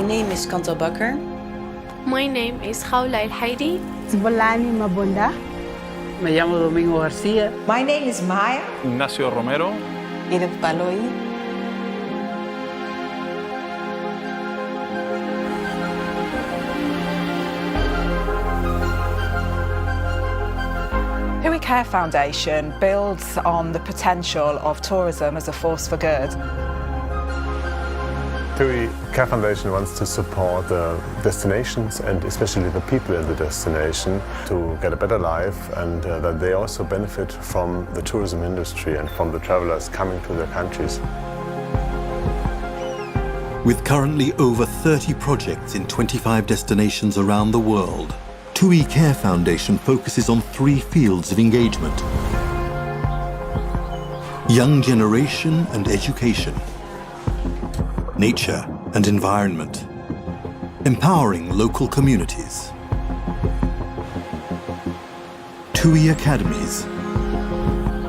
name is Kanto Bakker. My name is Haula El Haidi. Zvolani Mabunda. Me llamo Domingo García. My name is Maya. Ignacio Romero. Edith Baloy. TUI Foundation builds on the potential of tourism as a force for good. TUI Foundation wants to support the destinations and especially the people in the destination to get a better life, and that they also benefit from the tourism industry and from the travelers coming to their countries. With currently over 30 projects in 25 destinations around the world, TUI Foundation focuses on 3 fields of engagement: young generation and education, nature and environment, empowering local communities. TUI Academies,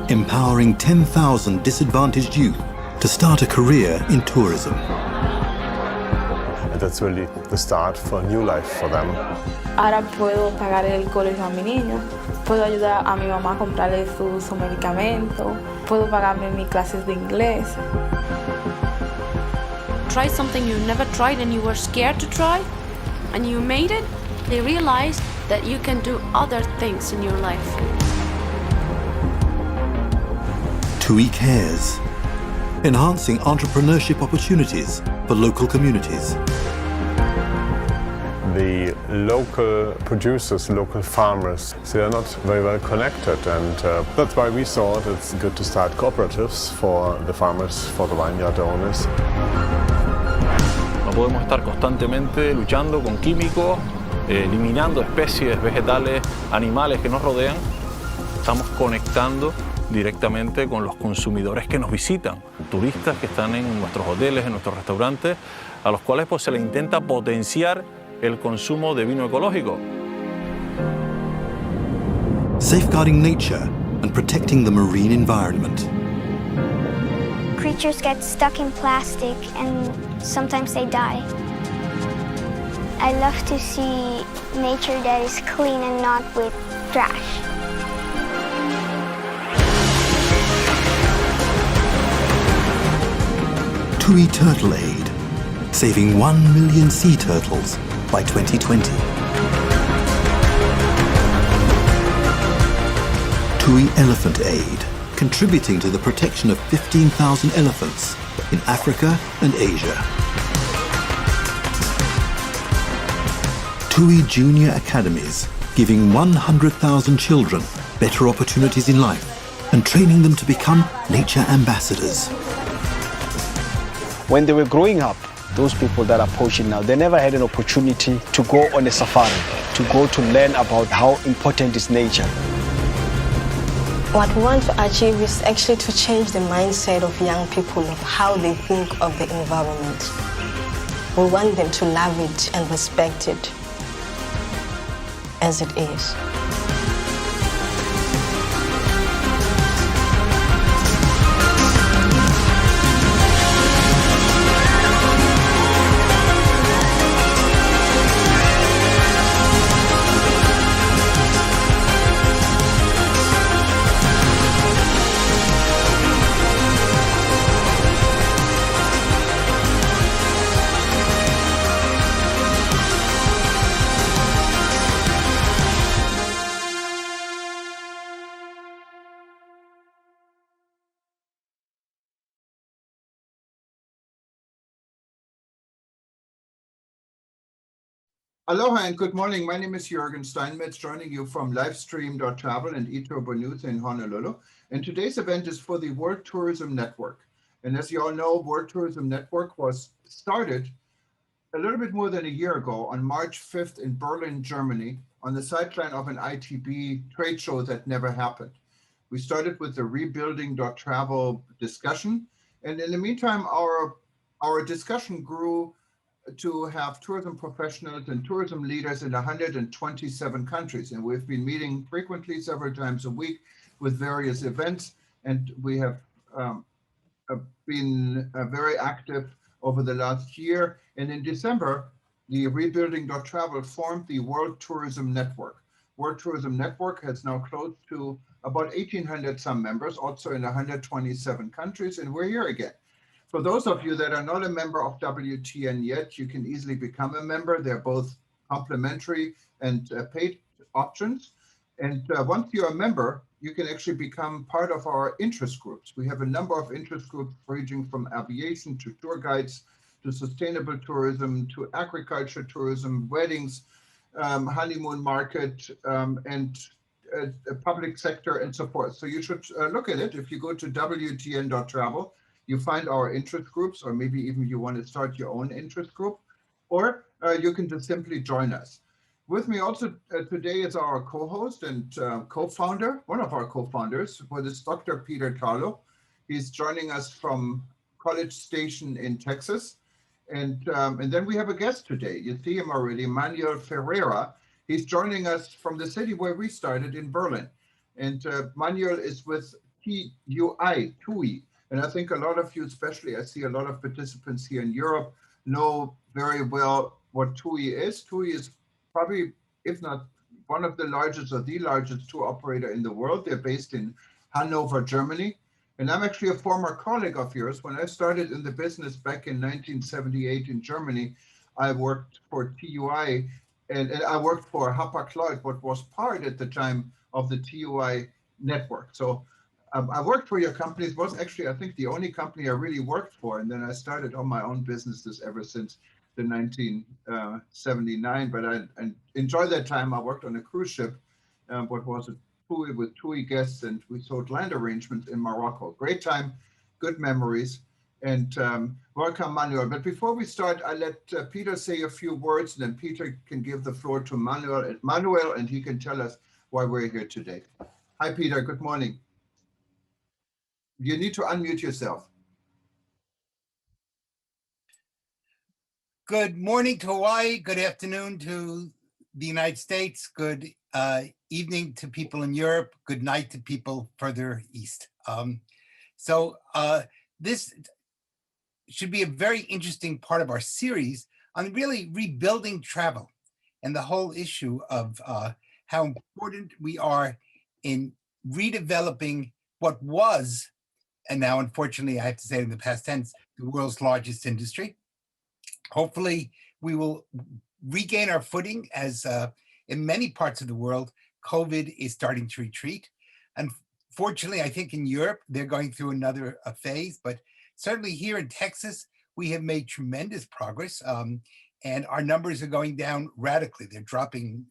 empowering 10,000 disadvantaged youth to start a career in tourism. And that's really the start for a new life for them. Ahora puedo pagar el colegio a mi niño, puedo ayudar a mi mamá a comprarle su medicamento, puedo pagarme mis clases de inglés. Try something you never tried and you were scared to try, and you made it. They realized that you can do other things in your life. TUI Cares, enhancing entrepreneurship opportunities for local communities. The local producers, local farmers, they are not very well connected, and that's why we thought it's good to start cooperatives for the farmers, for the vineyard owners. No podemos estar constantemente luchando con químicos, eliminando especies vegetales, animales que nos rodean. Estamos conectando directamente con los consumidores que nos visitan, turistas que están en nuestros hoteles, en nuestros restaurantes, a los cuales pues, se les intenta potenciar el consumo de vino ecológico. Safeguarding nature and protecting the marine environment. Creatures get stuck in plastic and sometimes they die. I love to see nature that is clean and not with trash. TUI Turtle Aid, saving 1 million sea turtles by 2020. TUI Elephant Aid, contributing to the protection of 15,000 elephants in Africa and Asia. TUI Junior Academies, giving 100,000 children better opportunities in life and training them to become nature ambassadors. When they were growing up, those people that are poaching now, they never had an opportunity to go on a safari, to go to learn about how important is nature. What we want to achieve is actually to change the mindset of young people of how they think of the environment. We want them to love it and respect it as it is. Aloha and good morning. My name is Jürgen Steinmetz, joining you from livestream.travel and eTurboNews in Honolulu. And today's event is for the World Tourism Network. And as you all know, World Tourism Network was started a little bit more than a year ago on March 5th in Berlin, Germany, on the sideline of an ITB trade show that never happened. We started with the rebuilding.travel discussion. And in the meantime, our discussion grew to have tourism professionals and tourism leaders in 127 countries. And we've been meeting frequently, several times a week, with various events. And we have been very active over the last year And in December, the Rebuilding.travel formed the World Tourism Network. World Tourism Network has now close to about 1,800 some members, also in 127 countries, and we're here again. For those of you that are not a member of WTN yet, you can easily become a member. They're both complimentary and paid options. And once you're a member, you can actually become part of our interest groups. We have a number of interest groups ranging from aviation to tour guides, to sustainable tourism, to agriculture tourism, weddings, honeymoon market, and public sector and so forth. So you should look at it. If you go to WTN.travel, you find our interest groups, or maybe even you want to start your own interest group, or you can just simply join us. With me also today is our co-host and co-founder, one of our co-founders, is Dr. Peter Carlo. He's joining us from College Station in Texas. And then we have a guest today. You see him already, Manuel Ferreira. He's joining us from the city where we started in Berlin. And Manuel is with TUI. And I think a lot of you, especially I see a lot of participants here in Europe, know very well what TUI is. TUI is probably, if not one of the largest or the largest tour operator in the world. They're based in Hanover, Germany. And I'm actually a former colleague of yours. When I started in the business back in 1978 in Germany, I worked for TUI and I worked for Hapag-Lloyd, what was part at the time of the TUI network. So I worked for your company. It was actually, I think, the only company I really worked for. And then I started on my own businesses ever since the 1979. But I enjoyed that time. I worked on a cruise ship, what was it? TUI with TUI guests, and we sold land arrangements in Morocco. Great time, good memories, and welcome, Manuel. But before we start, I let Peter say a few words, and then Peter can give the floor to Manuel, and he can tell us why we're here today. Hi, Peter. Good morning. You need to unmute yourself. Good morning to Hawaii. Good afternoon to the United States. Good evening to people in Europe. Good night to people further east. This should be a very interesting part of our series on really rebuilding travel and the whole issue of how important we are in redeveloping what was, and now unfortunately I have to say in the past tense, the world's largest industry. Hopefully we will regain our footing as in many parts of the world, COVID is starting to retreat. Unfortunately, I think in Europe, they're going through another phase, but certainly here in Texas, we have made tremendous progress and our numbers are going down radically. They're dropping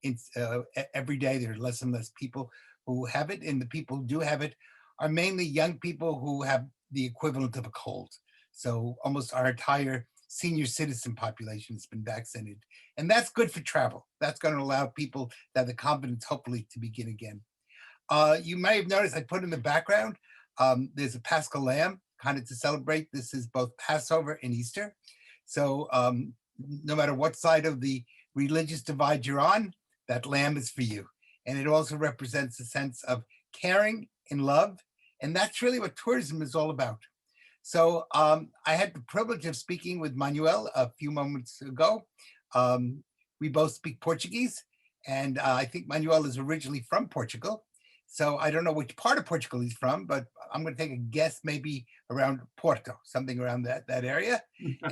every day. There are less and less people who have it, and the people who do have it are mainly young people who have the equivalent of a cold. So almost our entire senior citizen population has been vaccinated. And that's good for travel. That's going to allow people to have the confidence, hopefully, to begin again. You may have noticed I put in the background, there's a Paschal lamb, kind of to celebrate. This is both Passover and Easter. So no matter what side of the religious divide you're on, that lamb is for you. And it also represents a sense of caring and love. And that's really what tourism is all about. So I had the privilege of speaking with Manuel a few moments ago. We both speak Portuguese, and I think Manuel is originally from Portugal. So I don't know which part of Portugal he's from, but I'm going to take a guess, maybe around Porto, something around that area.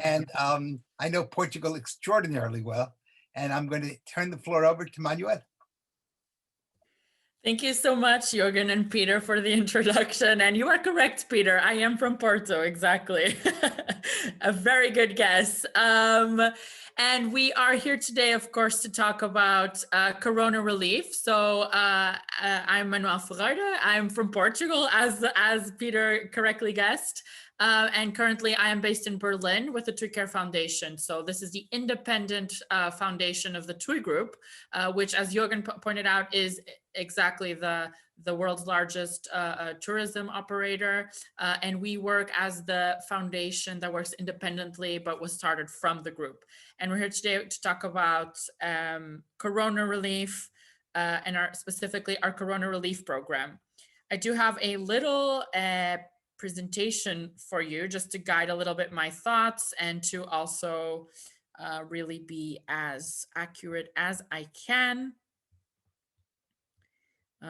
And I know Portugal extraordinarily well, and I'm going to turn the floor over to Manuel. Thank you so much, Jürgen and Peter, for the introduction. And you are correct, Peter. I am from Porto, exactly. A very good guess. And we are here today, of course, to talk about Corona relief. So I'm Manuel Ferreira. I'm from Portugal, as Peter correctly guessed. And currently I am based in Berlin with the TUI Foundation. So this is the independent foundation of the TUI Group, which, as Jürgen pointed out, is exactly the world's largest tourism operator. And we work as the foundation that works independently, but was started from the group. And we're here today to talk about Corona relief and specifically our Corona relief program. I do have a little presentation for you just to guide a little bit my thoughts and to also really be as accurate as I can.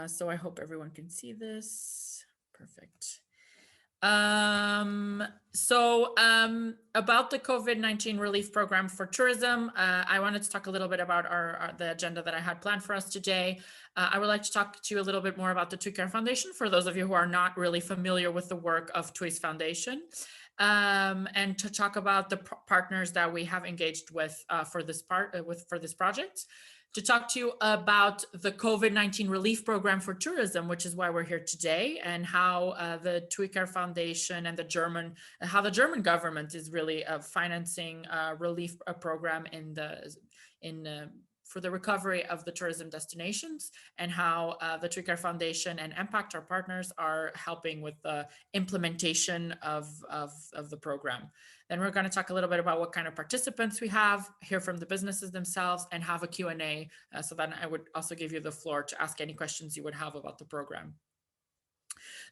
So I hope everyone can see this. Perfect. About the COVID-19 relief program for tourism, I wanted to talk a little bit about the agenda that I had planned for us today. I would like to talk to you a little bit more about the TUI Foundation for those of you who are not really familiar with the work of TUI Foundation, and to talk about the partners that we have engaged with for this project. To talk to you about the COVID-19 relief program for tourism, which is why we're here today, and how the TUI Foundation and the German government is really financing a relief program for the recovery of the tourism destinations, and how the TUI Foundation and Impact, our partners, are helping with the implementation of the program. Then we're going to talk a little bit about what kind of participants we have, hear from the businesses themselves, and have a Q&A. So then I would also give you the floor to ask any questions you would have about the program.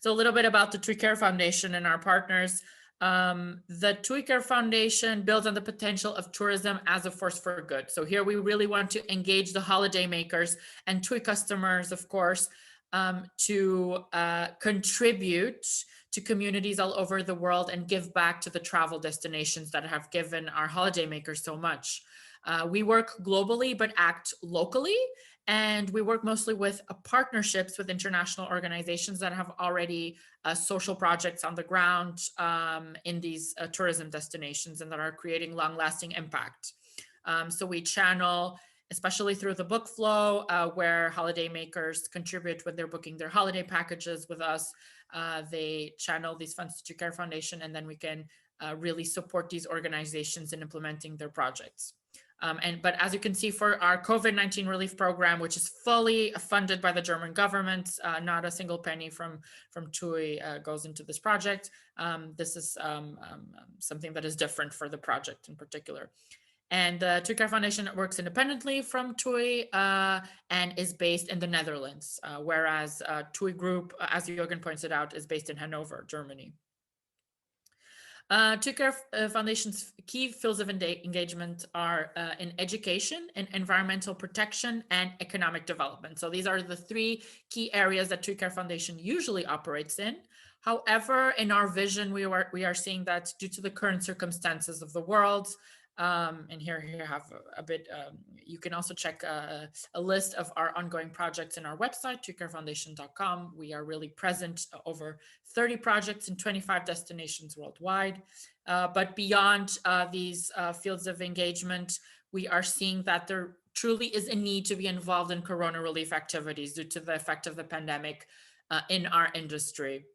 So a little bit about the TUI Foundation and our partners. The TUI Foundation builds on the potential of tourism as a force for good. So here we really want to engage the holiday makers and TUI customers, of course, to contribute to communities all over the world and give back to the travel destinations that have given our holiday makers so much. We work globally, but act locally. And we work mostly with partnerships with international organizations that have already social projects on the ground in these tourism destinations and that are creating long-lasting impact. So we channel, especially through the book flow, where holiday makers contribute when they're booking their holiday packages with us. They channel these funds to TUI Foundation, and then we can really support these organizations in implementing their projects. But as you can see, for our COVID-19 relief program, which is fully funded by the German government, not a single penny from TUI goes into this project. This is something that is different for the project in particular. And the TUI Foundation works independently from TUI and is based in the Netherlands, whereas TUI Group, as Jürgen pointed out, is based in Hanover, Germany. TUI Foundation's key fields of engagement are in education, in environmental protection, and economic development. So these are the three key areas that TUI Foundation usually operates in. However, in our vision, we are seeing that due to the current circumstances of the world, and here you have a bit, you can also check a list of our ongoing projects in our website, tuicarefoundation.com. We are really present over 30 projects in 25 destinations worldwide. But beyond these fields of engagement, we are seeing that there truly is a need to be involved in corona relief activities due to the effect of the pandemic in our industry.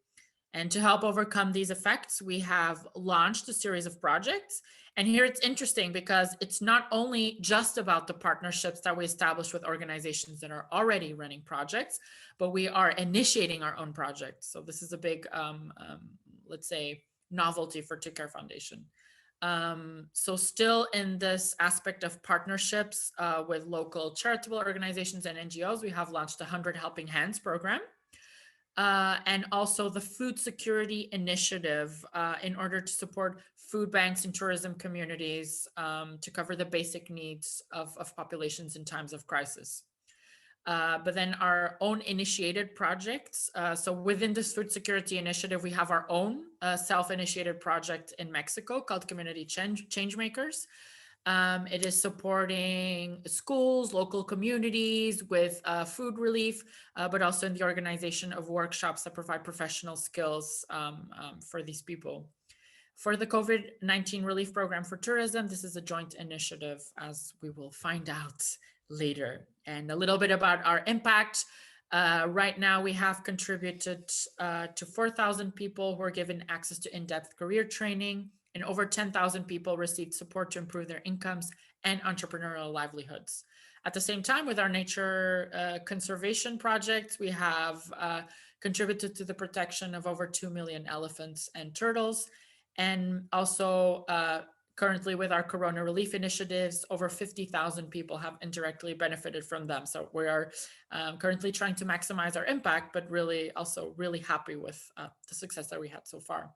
And to help overcome these effects, we have launched a series of projects. And here it's interesting because it's not only just about the partnerships that we establish with organizations that are already running projects, but we are initiating our own projects. So this is a big, let's say, novelty for TUI Foundation. So still in this aspect of partnerships with local charitable organizations and NGOs, we have launched the 100 Helping Hands program. And also the Food Security Initiative in order to support food banks and tourism communities to cover the basic needs of populations in times of crisis. But then our own initiated projects. So within this Food Security Initiative, we have our own self-initiated project in Mexico called Community Changemakers. It is supporting schools, local communities with food relief, but also in the organization of workshops that provide professional skills for these people. For the COVID-19 relief program for tourism, this is a joint initiative, as we will find out later. And a little bit about our impact. Right now, we have contributed to 4,000 people who are given access to in-depth career training, and over 10,000 people received support to improve their incomes and entrepreneurial livelihoods. At the same time, with our nature conservation projects, we have contributed to the protection of over 2 million elephants and turtles, and also currently with our Corona relief initiatives, over 50,000 people have indirectly benefited from them. So we are currently trying to maximize our impact, but really also really happy with the success that we had so far.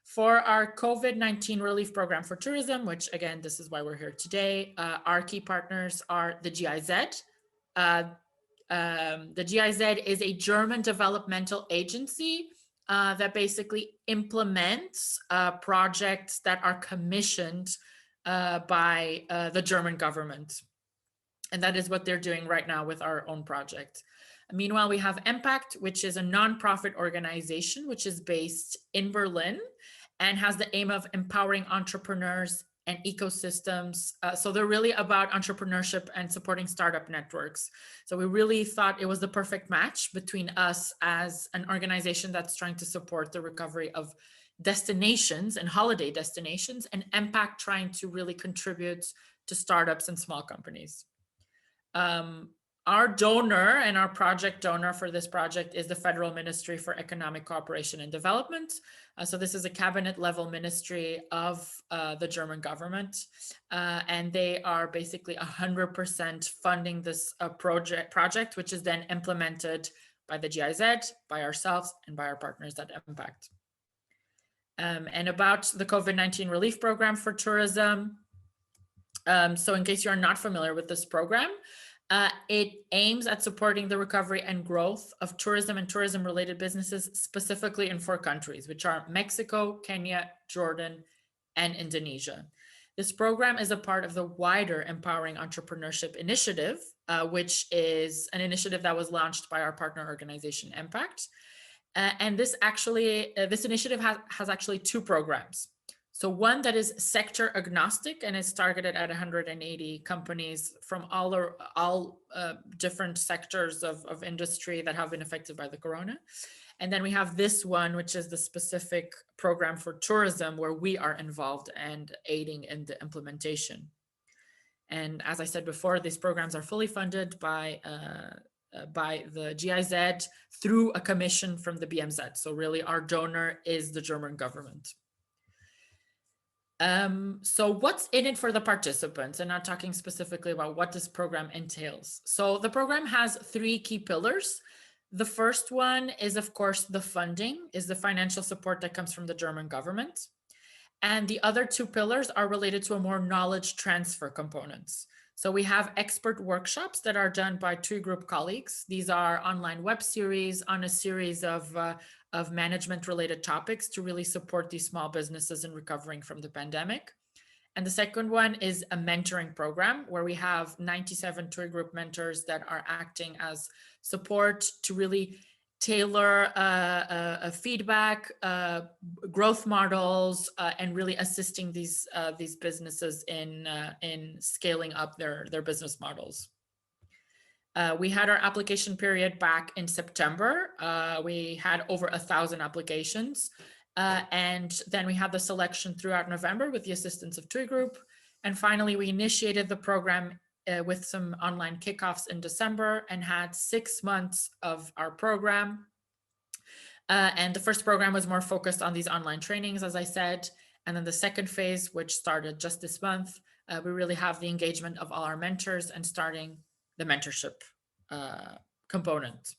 For our COVID-19 relief program for tourism, which again, this is why we're here today, our key partners are the GIZ. The GIZ is a German developmental agency that basically implements projects that are commissioned by the German government. And that is what they're doing right now with our own project. Meanwhile, we have Impact, which is a nonprofit organization, which is based in Berlin and has the aim of empowering entrepreneurs and ecosystems. So they're really about entrepreneurship and supporting startup networks. So we really thought it was the perfect match between us as an organization that's trying to support the recovery of destinations and holiday destinations, and Impact trying to really contribute to startups and small companies. Our donor and our project donor for this project is the Federal Ministry for Economic Cooperation and Development. So this is a cabinet level ministry of the German government. And they are basically 100% funding this project, which is then implemented by the GIZ, by ourselves, and by our partners at Impact. And about the COVID-19 relief program for tourism. So in case you're not familiar with this program, it aims at supporting the recovery and growth of tourism and tourism-related businesses, specifically in 4 countries, which are Mexico, Kenya, Jordan, and Indonesia. This program is a part of the wider Empowering Entrepreneurship Initiative, which is an initiative that was launched by our partner organization, Impact. And this initiative has actually 2 programs. So one that is sector agnostic and is targeted at 180 companies from all different sectors of industry that have been affected by the corona. And then we have this one, which is the specific program for tourism, where we are involved and aiding in the implementation. And as I said before, these programs are fully funded by the GIZ through a commission from the BMZ. So really our donor is the German government. So what's in it for the participants, and not talking specifically about what this program entails. So the program has 3 key pillars. The first one is, of course, the funding, is the financial support that comes from the German government. And the other 2 pillars are related to a more knowledge transfer components. So we have expert workshops that are done by TUI Group colleagues. These are online web series on a series of management related topics to really support these small businesses in recovering from the pandemic. And the second one is a mentoring program where we have 97 TUI Group mentors that are acting as support to really tailor a feedback, growth models, and really assisting these businesses in scaling up their business models. We had our application period back in September. We had over 1,000 applications. And then we had the selection throughout November with the assistance of TUI Group. And finally, we initiated the program with some online kickoffs in December and had 6 months of our program. And the first program was more focused on these online trainings, as I said. And then the second phase, which started just this month, we really have the engagement of all our mentors and starting the mentorship component.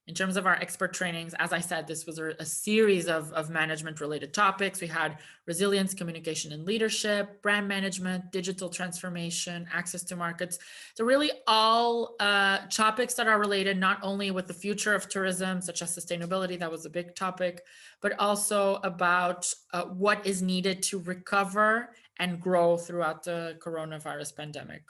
In terms of our expert trainings, as I said, this was a series of management related topics. We had resilience, communication and leadership, brand management, digital transformation, access to markets. So really all topics that are related not only with the future of tourism, such as sustainability, that was a big topic, but also about what is needed to recover and grow throughout the coronavirus pandemic.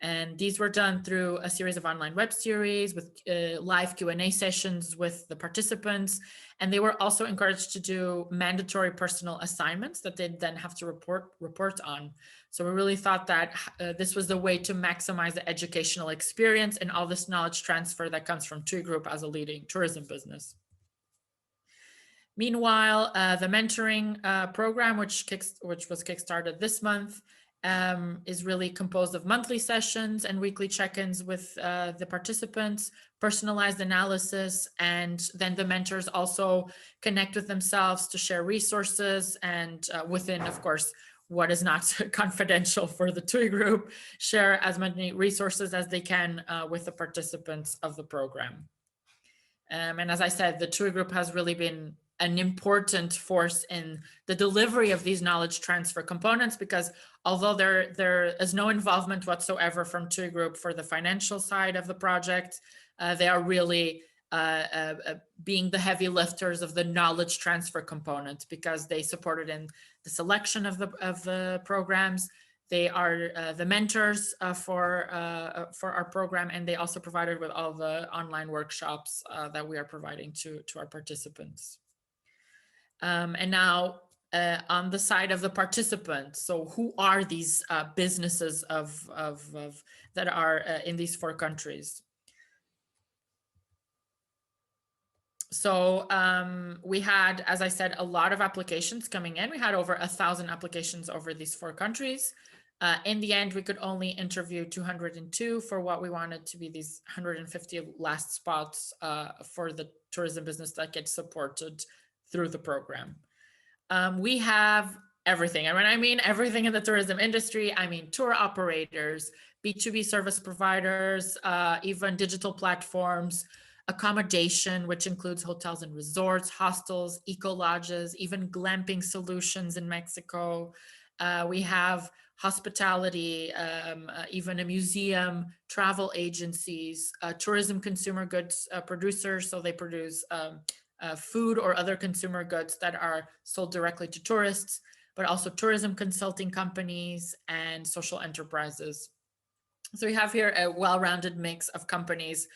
And these were done through a series of online web series with live Q&A sessions with the participants. And they were also encouraged to do mandatory personal assignments that they'd then have to report on. So we really thought that this was the way to maximize the educational experience and all this knowledge transfer that comes from TUI Group as a leading tourism business. Meanwhile, the mentoring program, which was kickstarted this month, is really composed of monthly sessions and weekly check-ins with the participants, personalized analysis, and then the mentors also connect with themselves to share resources and within, of course, what is not confidential for the TUI group, share as many resources as they can with the participants of the program. And as I said, the TUI group has really been an important force in the delivery of these knowledge transfer components, because although there is no involvement whatsoever from TUI group for the financial side of the project, they are really being the heavy lifters of the knowledge transfer component, because they supported in the selection of the programs. They are the mentors for our program, and they also provided with all the online workshops that we are providing to our participants. And now on the side of the participants, so who are these businesses that are in these 4 countries? So we had, as I said, a lot of applications coming in. We had over 1,000 applications over these 4 countries. In the end, we could only interview 202 for what we wanted to be these 150 last spots for the tourism business that gets supported through the program. We have everything. And when I mean everything in the tourism industry, I mean tour operators, B2B service providers, even digital platforms, accommodation, which includes hotels and resorts, hostels, eco lodges, even glamping solutions in Mexico. We have hospitality, even a museum, travel agencies, tourism consumer goods producers. So they produce food or other consumer goods that are sold directly to tourists, but also tourism consulting companies and social enterprises. So we have here a well-rounded mix of companies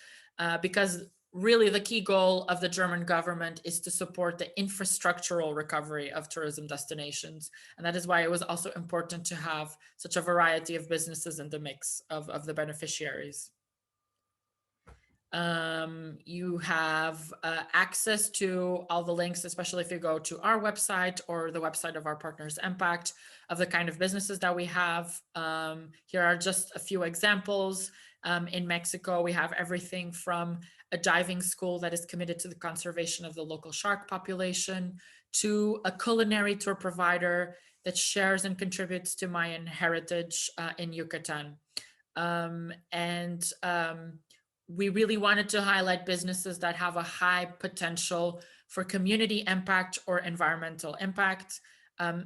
because really the key goal of the German government is to support the infrastructural recovery of tourism destinations. And that is why it was also important to have such a variety of businesses in the mix of the beneficiaries. You have access to all the links, especially if you go to our website or the website of our partners Impact, of the kind of businesses that we have. Here are just a few examples. In Mexico, we have everything from a diving school that is committed to the conservation of the local shark population, to a culinary tour provider that shares and contributes to Mayan heritage in Yucatan. We really wanted to highlight businesses that have a high potential for community impact or environmental impact.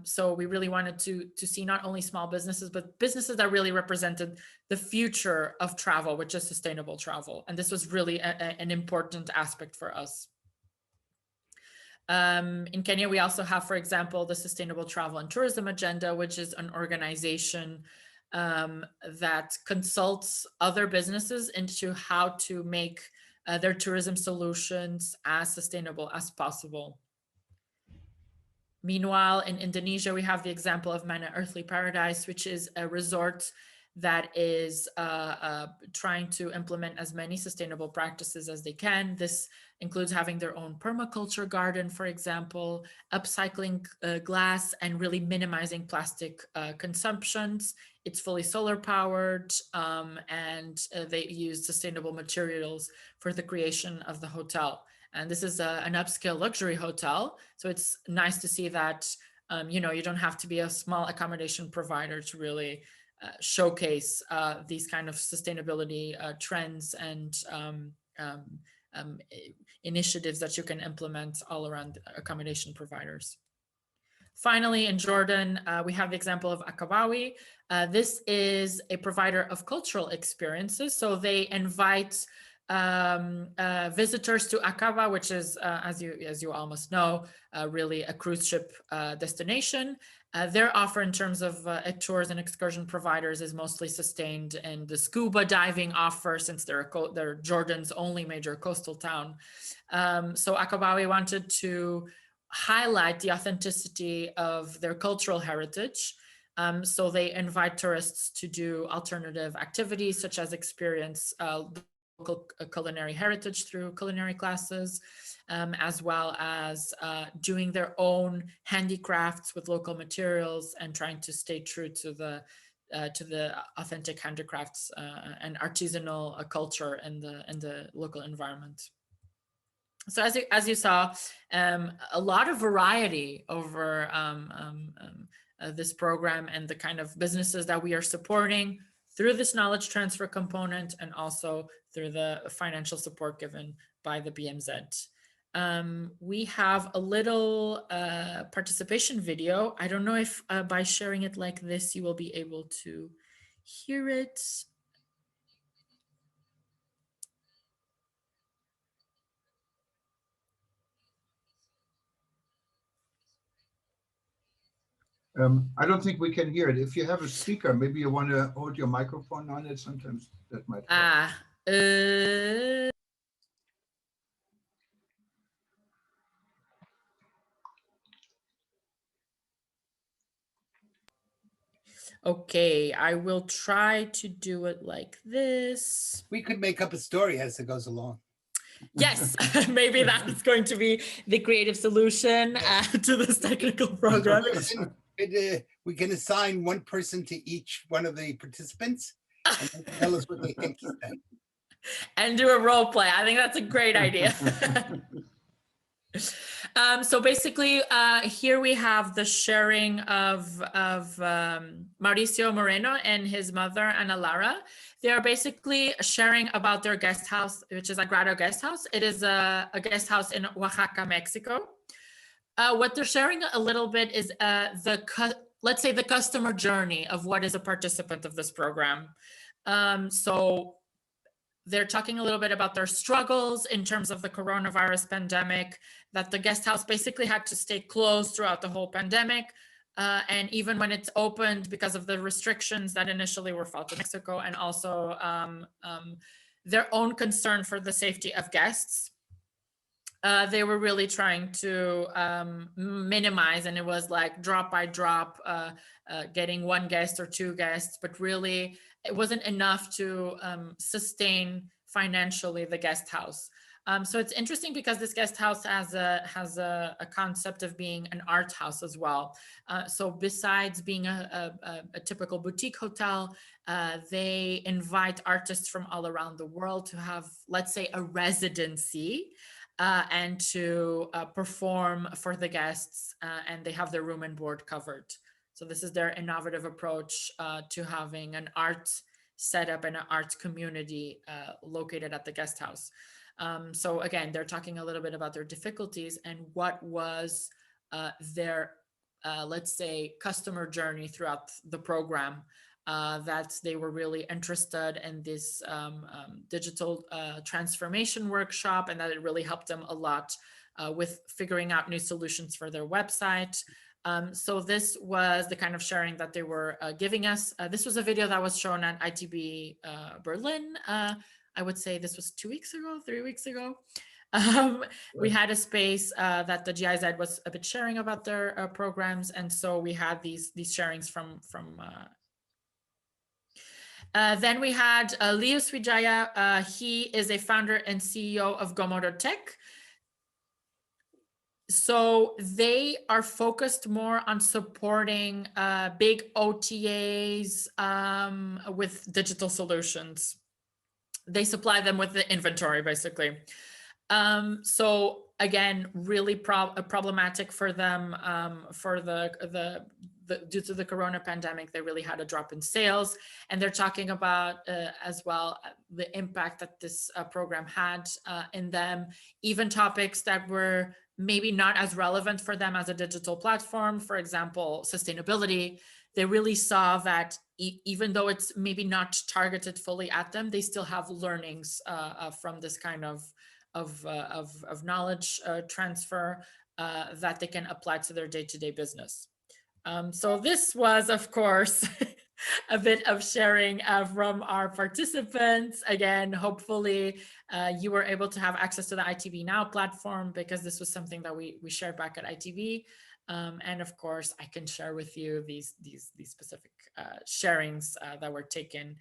So we really wanted to see not only small businesses, but businesses that really represented the future of travel, which is sustainable travel. And this was really an important aspect for us. In Kenya, we also have, for example, the Sustainable Travel and Tourism Agenda, which is an organization that consults other businesses into how to make their tourism solutions as sustainable as possible. Meanwhile, in Indonesia, we have the example of Mana Earthly Paradise, which is a resort that is trying to implement as many sustainable practices as they can. This includes having their own permaculture garden, for example, upcycling glass and really minimizing plastic consumptions. It's fully solar powered and they use sustainable materials for the creation of the hotel. And this is an upscale luxury hotel. So it's nice to see that, you don't have to be a small accommodation provider to really showcase these kind of sustainability trends and initiatives that you can implement all around accommodation providers. Finally, in Jordan, we have the example of Akabawi. This is a provider of cultural experiences. So they invite visitors to Aqaba, which is, as you almost know, really a cruise ship destination. Their offer in terms of tours and excursion providers is mostly sustained in the scuba diving offer, since they're Jordan's only major coastal town. So Aqabawi wanted to highlight the authenticity of their cultural heritage. So they invite tourists to do alternative activities, such as experience local culinary heritage through culinary classes, as well as doing their own handicrafts with local materials and trying to stay true to the to the authentic handicrafts and artisanal culture in the local environment. So as you saw, a lot of variety over this program and the kind of businesses that we are supporting through this knowledge transfer component, and also through the financial support given by the BMZ. We have a little participation video. I don't know if by sharing it like this, you will be able to hear it. I don't think we can hear it. If you have a speaker, maybe you want to hold your microphone on it. Sometimes that might help. Okay, I will try to do it like this. We could make up a story as it goes along. Yes, maybe that's going to be the creative solution to this technical program. We can assign one person to each one of the participants and they can tell us what they think he's saying. And do a role play. I think that's a great idea. So basically, here we have the sharing of Mauricio Moreno and his mother, Ana Lara. They are basically sharing about their guest house, which is a Grado guest house. It is a guest house in Oaxaca, Mexico. What they're sharing a little bit is let's say the customer journey of what is a participant of this program. So they're talking a little bit about their struggles in terms of the coronavirus pandemic, that the guest house basically had to stay closed throughout the whole pandemic. And even when it's opened, because of the restrictions that initially were felt in Mexico, and also their own concern for the safety of guests, they were really trying to minimize, and it was like drop by drop, getting one guest or two guests, but really it wasn't enough to sustain financially the guest house. So it's interesting because this guest house has a concept of being an art house as well. So besides being a typical boutique hotel, they invite artists from all around the world to have, let's say, a residency and to perform for the guests, and they have their room and board covered. So this is their innovative approach to having an art setup and an art community located at the guest house. So again, they're talking a little bit about their difficulties and what was their, let's say, customer journey throughout the program, that they were really interested in this digital transformation workshop, and that it really helped them a lot with figuring out new solutions for their website. So this was the kind of sharing that they were giving us. This was a video that was shown at ITB Berlin. I would say this was 2 weeks ago, 3 weeks ago. We had a space that the GIZ was a bit sharing about their programs. And so we had these sharings from then we had Leo Swijaya. He is a founder and CEO of Gomodo Tech. So they are focused more on supporting big OTAs with digital solutions. They supply them with the inventory, basically. So again, really problematic for them for due to the corona pandemic. They really had a drop in sales, and they're talking about as well the impact that this program had in them, even topics that were maybe not as relevant for them as a digital platform. For example, sustainability. They really saw that even though it's maybe not targeted fully at them, they still have learnings from this kind of knowledge transfer that they can apply to their day-to-day business. So this was, of course, a bit of sharing from our participants. Again, hopefully you were able to have access to the ITV Now platform, because this was something that we shared back at ITV. And of course, I can share with you these specific sharings that were taken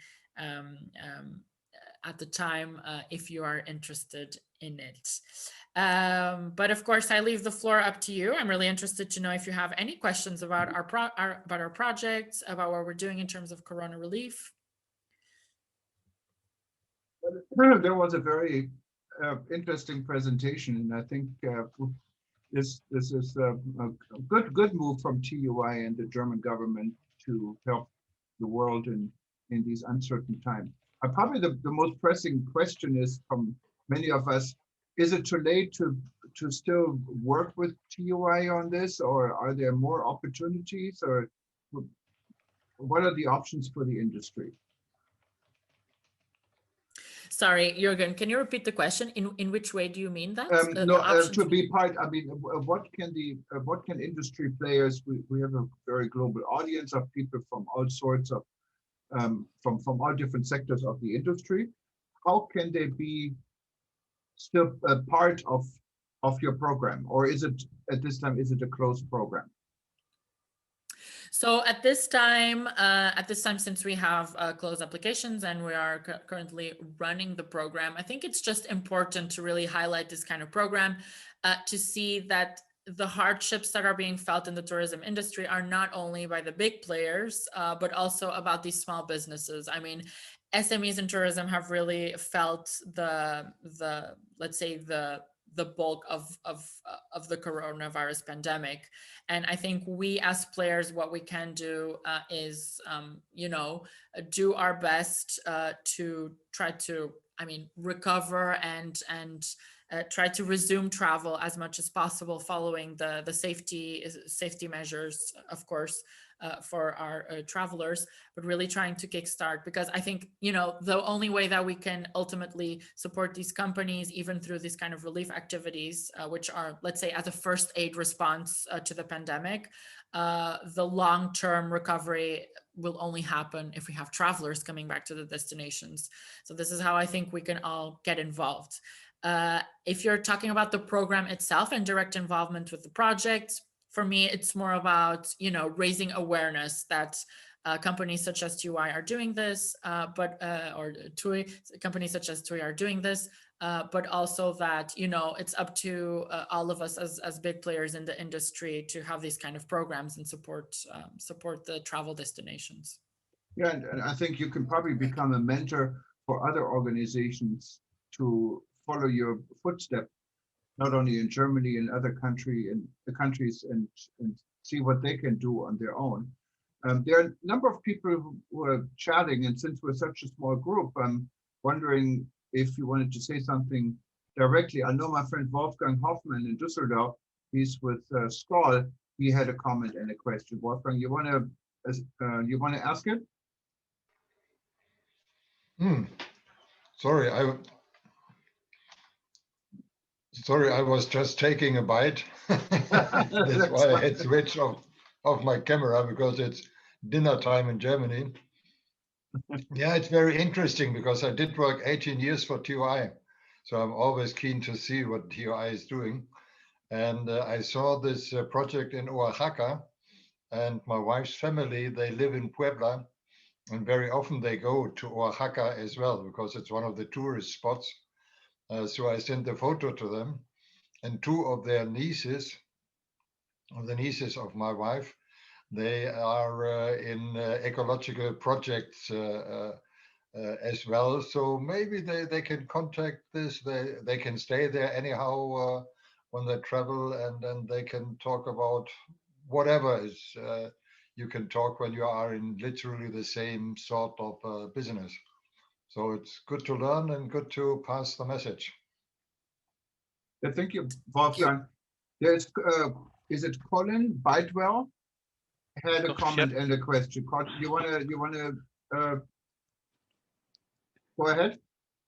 at the time if you are interested in it. But of course, I leave the floor up to you. I'm really interested to know if you have any questions about our projects, about what we're doing in terms of Corona relief. There was a very interesting presentation, and I think this is a good move from TUI and the German government to help the world in these uncertain times. Probably the most pressing question is from many of us: is it too late to still work with TUI on this, or are there more opportunities, or what are the options for the industry? Sorry, Jürgen, can you repeat the question? In which way do you mean that? To be part. I mean, what can industry players? We have a very global audience of people from all sorts of from all different sectors of the industry. How can they be still a part of your program, or is it at this time a closed program? So at this time, since we have closed applications and we are currently running the program, I think it's just important to really highlight this kind of program to see that the hardships that are being felt in the tourism industry are not only by the big players, but also about these small businesses. I mean, SMEs in tourism have really felt let's say the bulk of the coronavirus pandemic. And I think we as players, what we can do is, do our best to try to, recover and try to resume travel as much as possible following the safety measures, of course, for our travelers, but really trying to kickstart, because I think, the only way that we can ultimately support these companies, even through these kind of relief activities, which are, let's say, as a first aid response to the pandemic, the long-term recovery will only happen if we have travelers coming back to the destinations. So this is how I think we can all get involved. If you're talking about the program itself and direct involvement with the project, for me, it's more about, raising awareness that companies such as TUI are doing this, or TUI, companies such as TUI are doing this, but also that, it's up to all of us as big players in the industry to have these kind of programs and support the travel destinations. Yeah, and I think you can probably become a mentor for other organizations to follow your footsteps, not only in Germany and other countries, and see what they can do on their own. There are a number of people who are chatting, and since we're such a small group, I'm wondering if you wanted to say something directly. I know my friend Wolfgang Hoffmann in Düsseldorf, he's with Skoll. He had a comment and a question. Wolfgang, you want to ask it? Sorry, I was just taking a bite. That's why I had switched off my camera, because it's dinner time in Germany. Yeah, it's very interesting because I did work 18 years for TUI. So I'm always keen to see what TUI is doing. And I saw this project in Oaxaca, and my wife's family, they live in Puebla. And very often they go to Oaxaca as well, because it's one of the tourist spots. So I sent a photo to them, and two of their nieces, the nieces of my wife, they are in ecological projects as well. So maybe they can contact this. They can stay there anyhow when they travel, and then they can talk about whatever is you can talk when you are in literally the same sort of business. So it's good to learn and good to pass the message. Thank you, Wolfgang. There's, is it Colin Bidewell? Had a comment and a question. You wanna go ahead?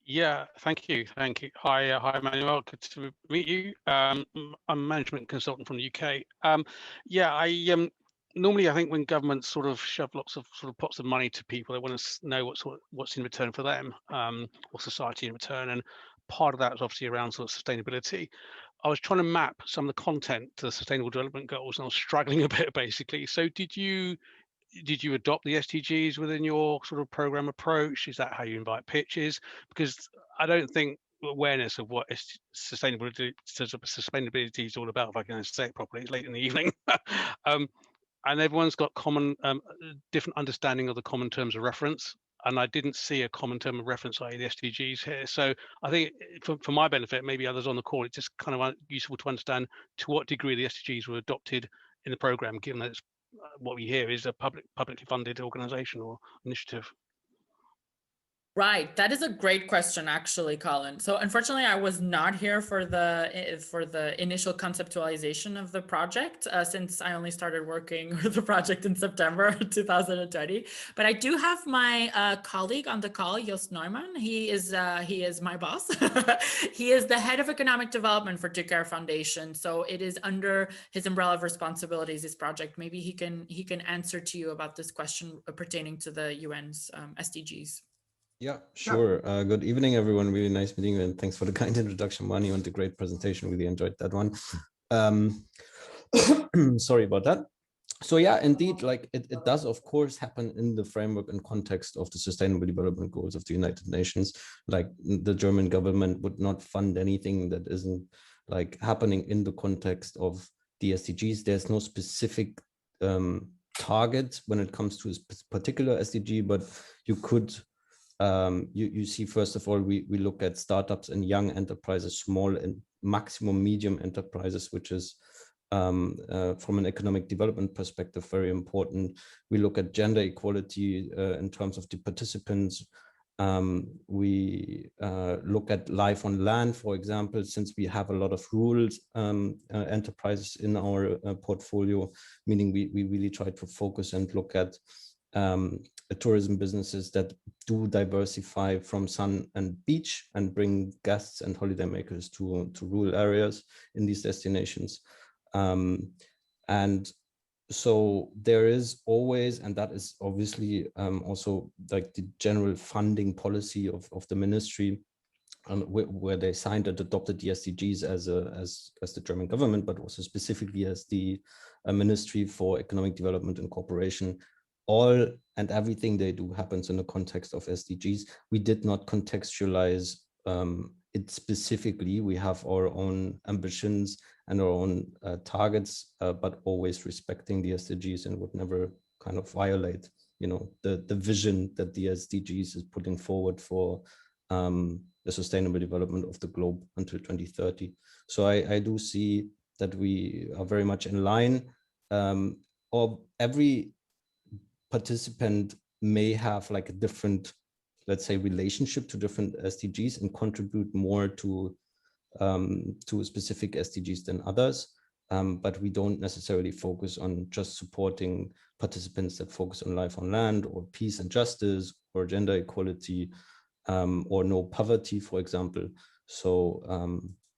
Yeah, thank you. Hi, Manuel. Good to meet you. I'm a management consultant from the UK. Normally, I think when governments sort of shove lots of sort of pots of money to people, they want to know what's in return for them, or society in return. And part of that is obviously around sort of sustainability. I was trying to map some of the content to the Sustainable Development Goals, and I was struggling a bit, basically. So did you did you adopt the SDGs within your sort of program approach? Is that how you invite pitches? Because I don't think awareness of what sustainability is all about, if I can say it properly, it's late in the evening. And everyone's got common, different understanding of the common terms of reference. And I didn't see a common term of reference, i.e. the SDGs here. So I think for my benefit, maybe others on the call, it's just kind of useful to understand to what degree the SDGs were adopted in the program, given that it's, what we hear is a publicly funded organization or initiative. Right, that is a great question, actually, Colin. So unfortunately, I was not here for the initial conceptualization of the project, since I only started working with the project in September 2020. But I do have my colleague on the call, Joost Neumann. He is my boss. He is the head of economic development for TUI Foundation. So it is under his umbrella of responsibilities, this project. Maybe he can answer to you about this question pertaining to the UN's SDGs. Yeah, sure. Good evening, everyone. Really nice meeting you, and thanks for the kind introduction, Mani, and the great presentation. Really enjoyed that one. Sorry about that. So yeah, indeed, like it does, of course, happen in the framework and context of the Sustainable Development Goals of the United Nations. Like the German government would not fund anything that isn't like happening in the context of the SDGs. There's no specific target when it comes to a particular SDG, but you could you see, first of all, we look at startups and young enterprises, small and maximum medium enterprises, which is from an economic development perspective, very important. We look at gender equality in terms of the participants. We look at life on land, for example, since we have a lot of rural enterprises in our portfolio, meaning we really try to focus and look at tourism businesses that do diversify from sun and beach and bring guests and holidaymakers to rural areas in these destinations. And so there is always, and that is obviously also like the general funding policy of the ministry, where they signed and adopted the SDGs as the German government, but also specifically as the Ministry for Economic Development and Cooperation. All and everything they do happens in the context of SDGs. We did not contextualize it specifically. We have our own ambitions and our own targets, but always respecting the SDGs, and would never kind of violate, you know, the vision that the SDGs is putting forward for the sustainable development of the globe until 2030. So I do see that we are very much in line. Or every participant may have like a different, let's say, relationship to different SDGs and contribute more to specific SDGs than others. But we don't necessarily focus on just supporting participants that focus on life on land or peace and justice or gender equality or no poverty, for example. So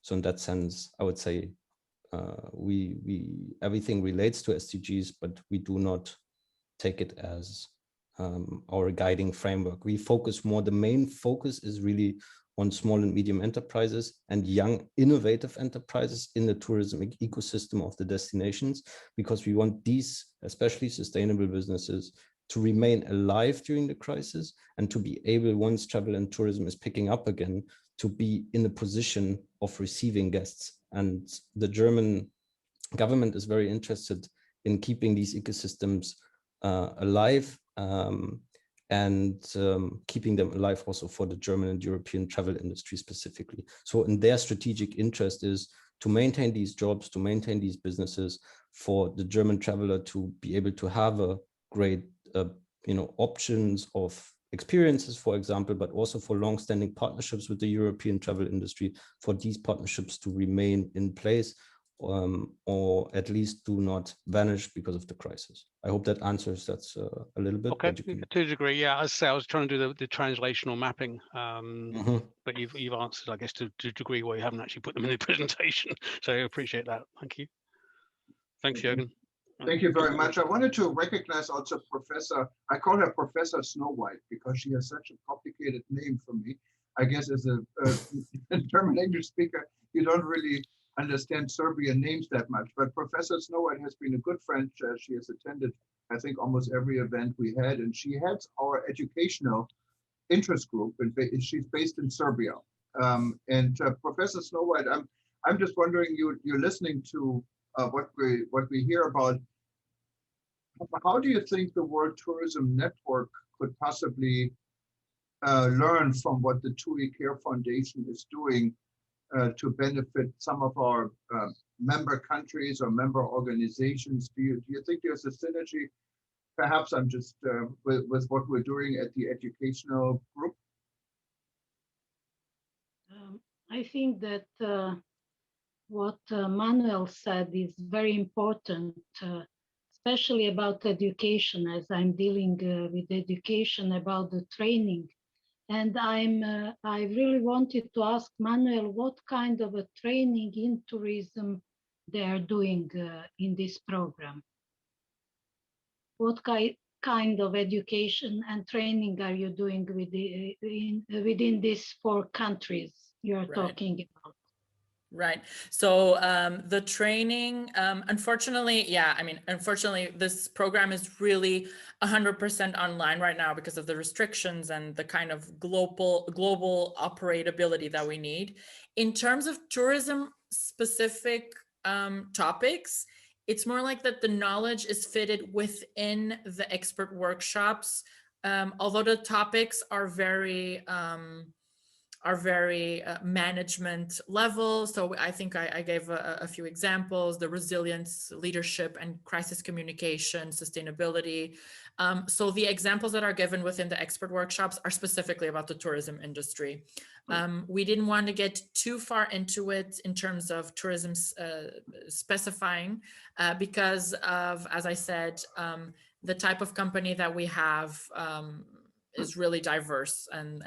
so in that sense, I would say we everything relates to SDGs, but we do not take it as our guiding framework. We focus more, the main focus is really on small and medium enterprises and young innovative enterprises in the tourism ecosystem of the destinations, because we want these, especially sustainable businesses, to remain alive during the crisis and to be able, once travel and tourism is picking up again, to be in a position of receiving guests. And the German government is very interested in keeping these ecosystems alive and keeping them alive also for the German and European travel industry specifically. So in their strategic interest is to maintain these jobs, to maintain these businesses, for the German traveler to be able to have a great options of experiences, for example, but also for long-standing partnerships with the European travel industry, for these partnerships to remain in place, or at least do not vanish because of the crisis. I hope that answers that a little bit. Okay, to a degree, yeah. As I say, I was trying to do the translational mapping, but you've answered, I guess, to a degree where you haven't actually put them in the presentation. So I appreciate that. Thank you. Thanks, Jürgen. Thank you very much. I wanted to recognize also Professor, I call her Professor Snow White because she has such a complicated name for me. I guess as a German English speaker, you don't really understand Serbian names that much, but Professor Snow White has been a good friend. She has attended I think, almost every event we had, and she heads our educational interest group, and she's based in Serbia. Professor Snow White, I'm just wondering, you're listening to what we hear about. How do you think the World Tourism Network could possibly learn from what the TUI Care Foundation is doing to benefit some of our member countries or member organizations? Do you think there's a synergy? Perhaps I'm just with what we're doing at the educational group. I think that what Manuel said is very important, especially about education, as I'm dealing with education about the training. And I really wanted to ask Manuel what kind of a training in tourism they are doing in this program. What kind of education and training are you doing within these 4 countries you're talking about? Right. So the training, unfortunately, unfortunately, this program is really 100% online right now because of the restrictions and the kind of global operability that we need. In terms of tourism specific topics, it's more like that the knowledge is fitted within the expert workshops, although the topics are very management level. So I think I gave a few examples: the resilience, leadership, and crisis communication, sustainability. So the examples that are given within the expert workshops are specifically about the tourism industry. We didn't want to get too far into it in terms of tourism specifying because of, as I said, the type of company that we have is really diverse, and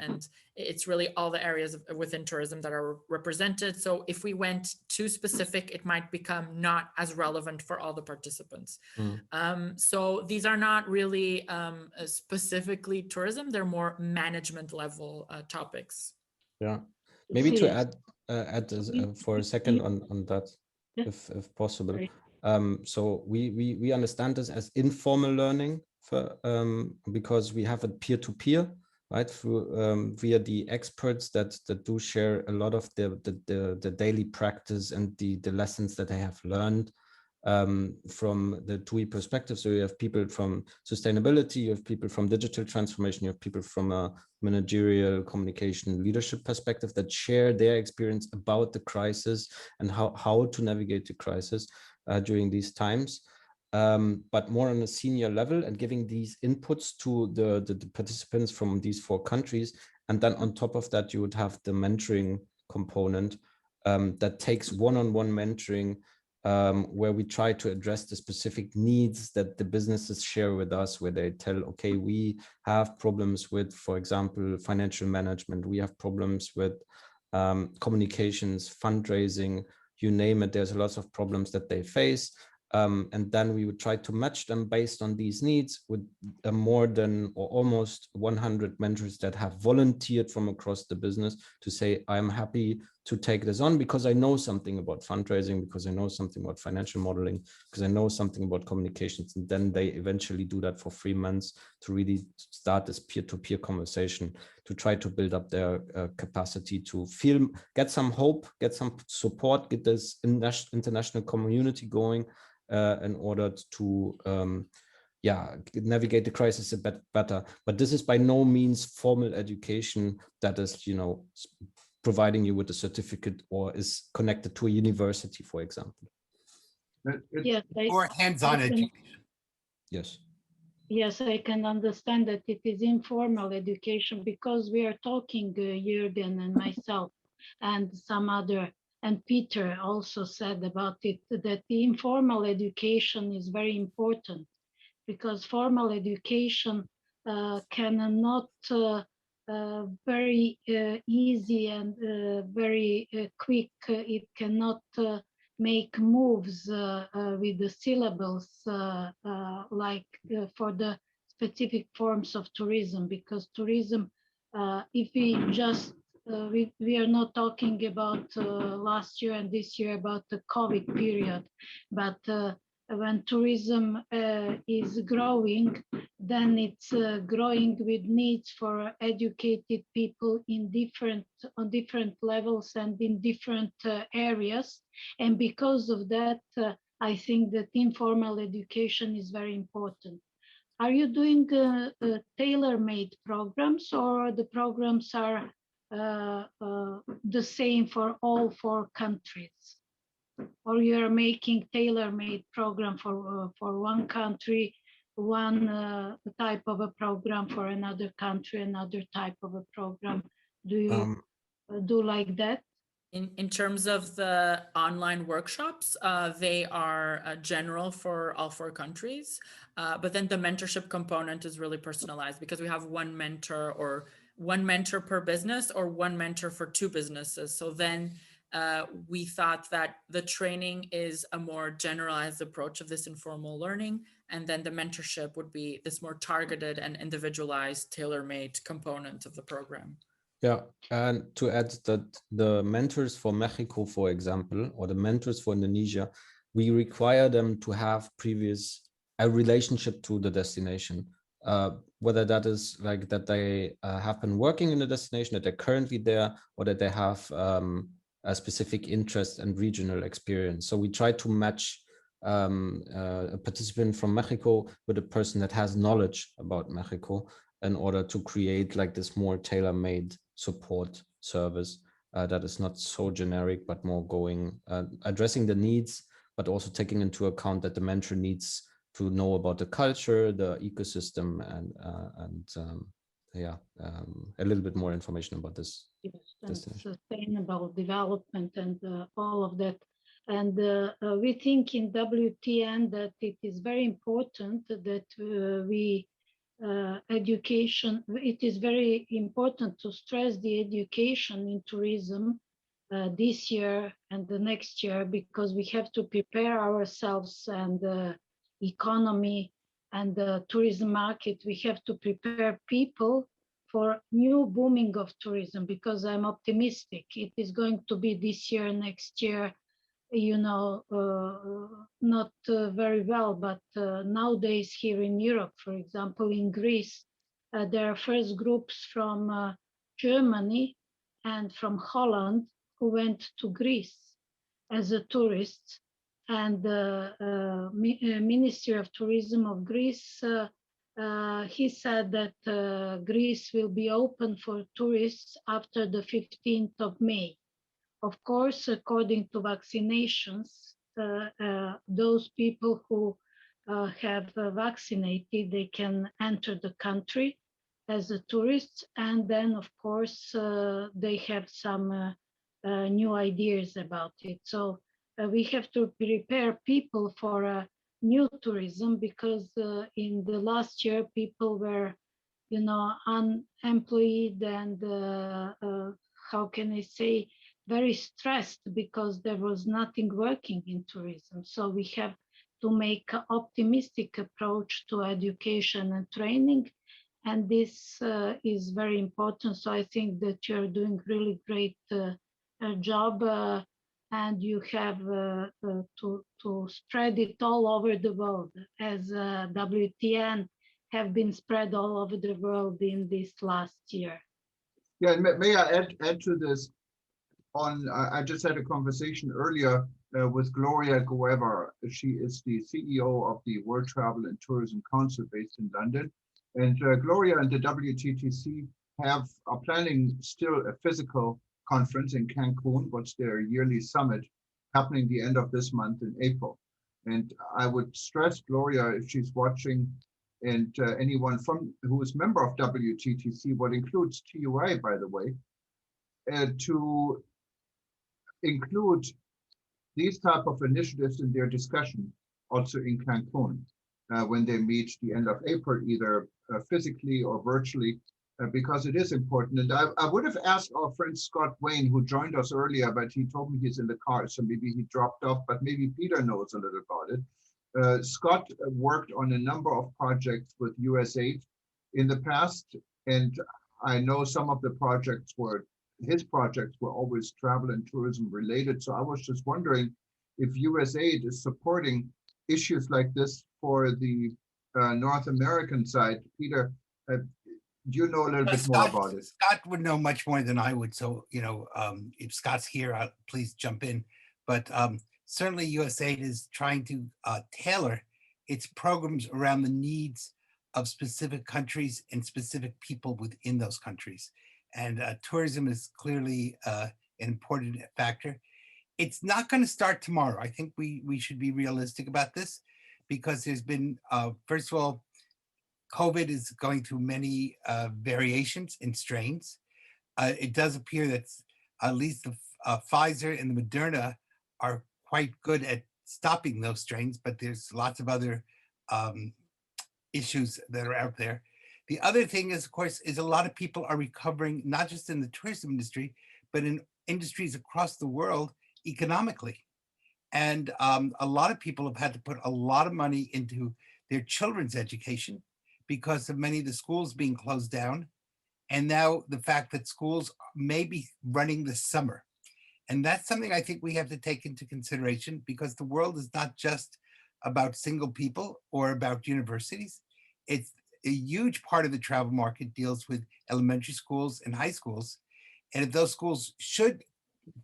it's really all the areas within tourism that are represented. So if we went too specific, it might become not as relevant for all the participants. So these are not really specifically tourism, they're more management level topics. Yeah, maybe to add for a second on that, if possible. So we understand this as informal learning because we have a peer-to-peer, right, through via the experts that do share a lot of the daily practice and the lessons that they have learned from the TUI perspective. So you have people from sustainability, you have people from digital transformation, you have people from a managerial communication leadership perspective that share their experience about the crisis and how to navigate the crisis during these times. But more on a senior level, and giving these inputs to the participants from these 4 countries. And then on top of that, you would have the mentoring component that takes one-on-one mentoring, where we try to address the specific needs that the businesses share with us, where they tell, okay, we have problems with, for example, financial management, we have problems with communications, fundraising, you name it, there's lots of problems that they face. And then we would try to match them based on these needs with more than or almost 100 mentors that have volunteered from across the business to say, I'm happy to take this on because I know something about fundraising, because I know something about financial modeling, because I know something about communications. And then they eventually do that for 3 months to really start this peer-to-peer conversation, to try to build up their capacity to get some hope, get some support, get this international community going, in order to navigate the crisis a bit better. But this is by no means formal education that is, providing you with a certificate or is connected to a university, for example. Yes, or hands-on education. Yes. Yes, I can understand that it is informal education because we are talking, Jürgen and myself and some other, and Peter also said about it, that the informal education is very important because formal education cannot very easy and very quick. It cannot make moves with the syllables like for the specific forms of tourism, because tourism, if we just we are not talking about last year and this year about the COVID period, but when tourism is growing, then it's growing with needs for educated people on different levels and in different areas. And because of that, I think that informal education is very important. Are you doing tailor-made programs, or the programs are the same for all 4 countries? Or you are making tailor-made program for one country, one type of a program for another country, another type of a program? Do you do like that? In terms of the online workshops, they are general for all 4 countries, but then the mentorship component is really personalized because we have one mentor per business or one mentor for 2 businesses. So then we thought that the training is a more generalized approach of this informal learning, and then the mentorship would be this more targeted and individualized, tailor-made component of the program. Yeah, and to add that the mentors for Mexico, for example, or the mentors for Indonesia, we require them to have a relationship to the destination, whether that is like that they have been working in the destination, that they're currently there, or that they have a specific interest and regional experience. So we try to match a participant from Mexico with a person that has knowledge about Mexico in order to create like this more tailor-made support service that is not so generic, but more addressing the needs, but also taking into account that the mentor needs to know about the culture, the ecosystem, and a little bit more information about this. Yes, and sustainable development and all of that. And we think in WTN that it is very important that education, it is very important to stress the education in tourism this year and the next year, because we have to prepare ourselves and the economy and the tourism market. We have to prepare people for new booming of tourism, because I'm optimistic. It is going to be this year, next year, not very well, but nowadays here in Europe, for example, in Greece, there are first groups from Germany and from Holland who went to Greece as a tourist, and the Ministry of Tourism of Greece, he said that Greece will be open for tourists after the 15th of May. Of course, according to vaccinations, those people who have vaccinated, they can enter the country as a tourist, and then of course they have some new ideas about it. So we have to prepare people for new tourism, because in the last year people were, unemployed and how can I say, very stressed because there was nothing working in tourism. So we have to make an optimistic approach to education and training, and this is very important. So I think that you're doing really great job, and you have to spread it all over the world, as WTN have been spread all over the world in this last year. Yeah, and may I add to this? I just had a conversation earlier with Gloria Guevara. She is the CEO of the World Travel and Tourism Council based in London. And Gloria and the WTTC are planning still a physical conference in Cancun, what's their yearly summit, happening the end of this month in April. And I would stress Gloria, if she's watching, and anyone who is member of WTTC, what includes TUI, by the way, to include these type of initiatives in their discussion also in Cancun when they meet the end of April, either physically or virtually, because it is important. And I would have asked our friend Scott Wayne, who joined us earlier, but he told me he's in the car, so maybe he dropped off, but maybe Peter knows a little about it. Scott worked on a number of projects with USAID in the past, and I know some of the projects his projects were always travel and tourism related. So I was just wondering if USAID is supporting issues like this for the North American side. Peter, do you know a little bit more about it? Scott would know much more than I would. So, if Scott's here, please jump in. But certainly USAID is trying to tailor its programs around the needs of specific countries and specific people within those countries. And tourism is clearly an important factor. It's not going to start tomorrow. I think we should be realistic about this, because there's been, first of all, COVID is going through many variations and strains. It does appear that at least the Pfizer and the Moderna are quite good at stopping those strains, but there's lots of other issues that are out there. The other thing is, of course, is a lot of people are recovering, not just in the tourism industry, but in industries across the world economically. And a lot of people have had to put a lot of money into their children's education because of many of the schools being closed down. And now the fact that schools may be running this summer. And that's something I think we have to take into consideration, because the world is not just about single people or about universities. It's a huge part of the travel market deals with elementary schools and high schools. And if those schools should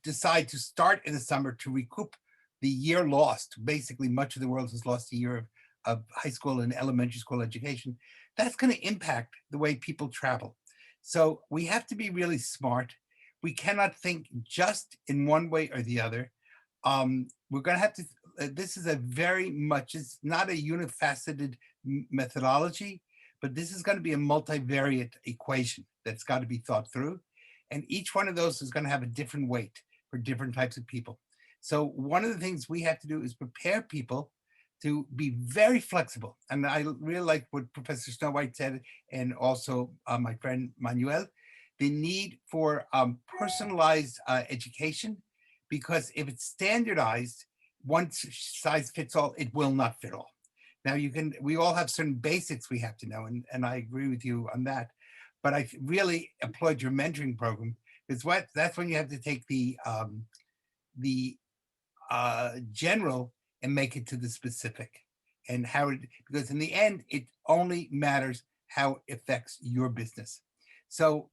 decide to start in the summer to recoup the year lost, basically much of the world has lost a year of high school and elementary school education, that's going to impact the way people travel. So we have to be really smart. We cannot think just in one way or the other. We're going to have to, this is a very much, it's not a unifaceted methodology, but this is going to be a multivariate equation that's got to be thought through. And each one of those is going to have a different weight for different types of people. So one of the things we have to do is prepare people to be very flexible. And I really like what Professor Snow White said, and also my friend Manuel, the need for personalized education, because if it's standardized, one size fits all, it will not fit all. Now we all have certain basics we have to know, and I agree with you on that. But I really applaud your mentoring program, because that's when you have to take the general and make it to the specific, and how it, because in the end, it only matters how it affects your business. So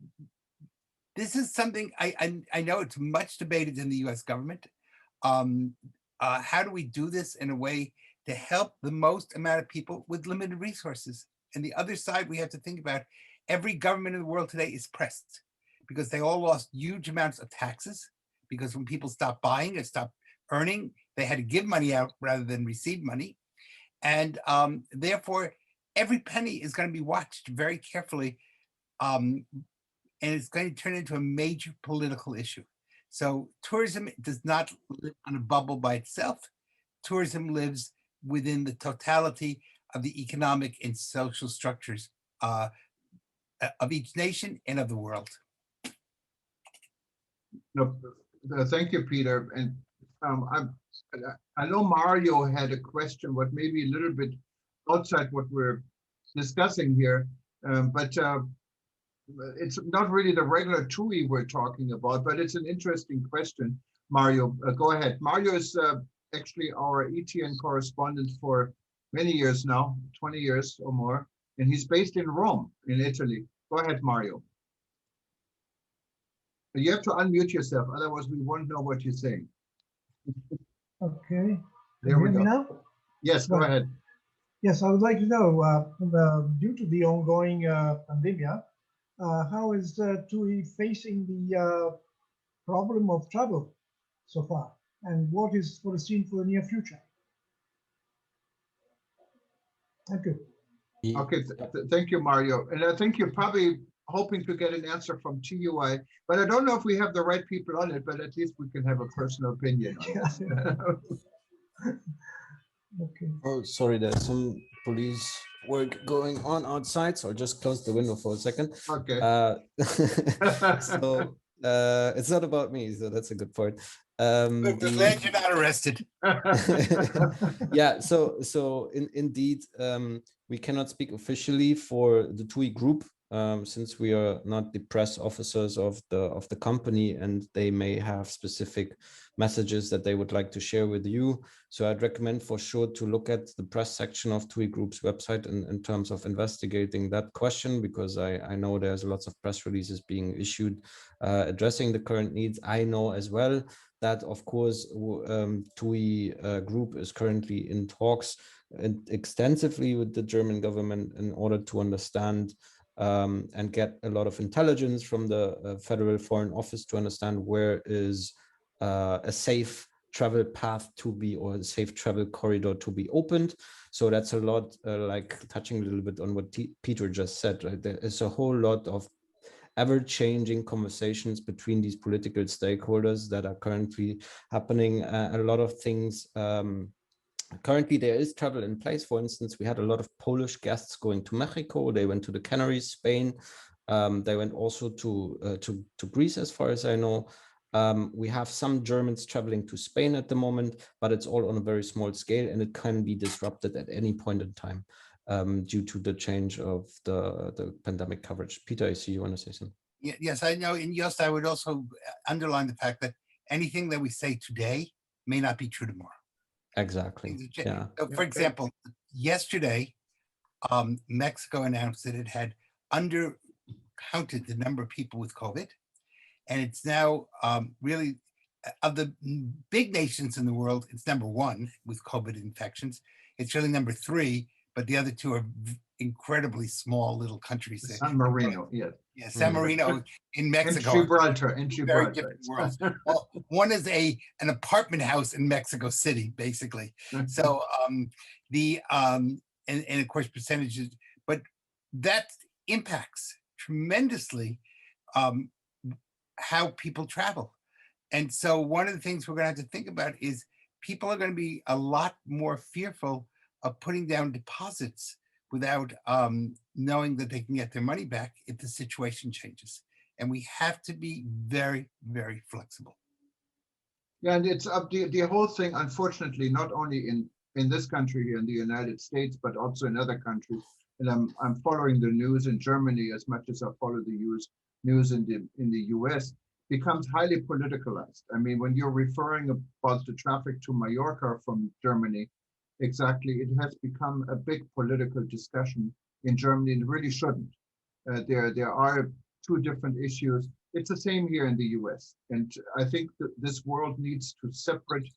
this is something I know it's much debated in the US government. How do we do this in a way to help the most amount of people with limited resources? And the other side, we have to think about, every government in the world today is pressed because they all lost huge amounts of taxes, because when people stopped buying or stopped earning, they had to give money out rather than receive money. And therefore, every penny is going to be watched very carefully. And it's going to turn into a major political issue. So tourism does not live on a bubble by itself. Tourism lives within the totality of the economic and social structures of each nation and of the world. No, thank you, Peter. And I know Mario had a question, what maybe a little bit outside what we're discussing here, but it's not really the regular TUI we're talking about, but it's an interesting question. Mario, go ahead. Mario is actually our ETN correspondent for many years now, 20 years or more, and he's based in Rome, in Italy. Go ahead, Mario. You have to unmute yourself, otherwise we won't know what you're saying. Okay. There we Can you hear go. me now? Yes, go ahead. Yes, I would like to know, due to the ongoing pandemic, how is TUI facing the problem of travel so far? And what is foreseen for the near future? Thank you. Okay, thank you, Mario. And I think you're probably hoping to get an answer from TUI, but I don't know if we have the right people on it, but at least we can have a personal opinion on it. Okay. Oh, sorry, there's some police work going on outside, so I'll just close the window for a second. Okay. So it's not about me, so that's a good point. We're glad you're not arrested. Yeah, so indeed, we cannot speak officially for the TUI group since we are not the press officers of the company, and they may have specific messages that they would like to share with you. So I'd recommend for sure to look at the press section of TUI Group's website in terms of investigating that question, because I know there's lots of press releases being issued addressing the current needs. I know as well that, of course, TUI Group is currently in talks extensively with the German government in order to understand and get a lot of intelligence from the Federal Foreign Office to understand where is a safe travel path to be, or a safe travel corridor to be opened. So that's a lot like touching a little bit on what Peter just said, right? There is a whole lot of ever-changing conversations between these political stakeholders that are currently happening. A lot of things currently there is travel in place. For instance, we had a lot of Polish guests going to Mexico. They went to the Canaries, Spain. They went also to Greece, as far as I know. We have some Germans traveling to Spain at the moment, but it's all on a very small scale, and it can be disrupted at any point in time due to the change of the pandemic coverage. Peter, I see you want to say something. Yes, I know. And Jost, I would also underline the fact that anything that we say today may not be true tomorrow. Exactly. Yeah. So for example, yesterday, Mexico announced that it had undercounted the number of people with COVID. And it's now really, of the big nations in the world, it's number one with COVID infections. It's really number three, but the other two are incredibly small little countries. San Marino, yes. Yeah, San Marino in Mexico. In Gibraltar. Very different worlds. Well, one is an apartment house in Mexico City, basically. So and of course percentages, but that impacts tremendously how people travel. And so one of the things we're going to have to think about is people are going to be a lot more fearful of putting down deposits without knowing that they can get their money back if the situation changes. And we have to be very, very flexible. Yeah, and it's the whole thing, unfortunately, not only in this country here in the United States, but also in other countries. And I'm following the news in Germany as much as I follow the news in the US, becomes highly politicalized. I mean, when you're referring about the traffic to Mallorca from Germany, exactly, it has become a big political discussion in Germany, and it really shouldn't. There are two different issues. It's the same here in the US. And I think that this world needs to separate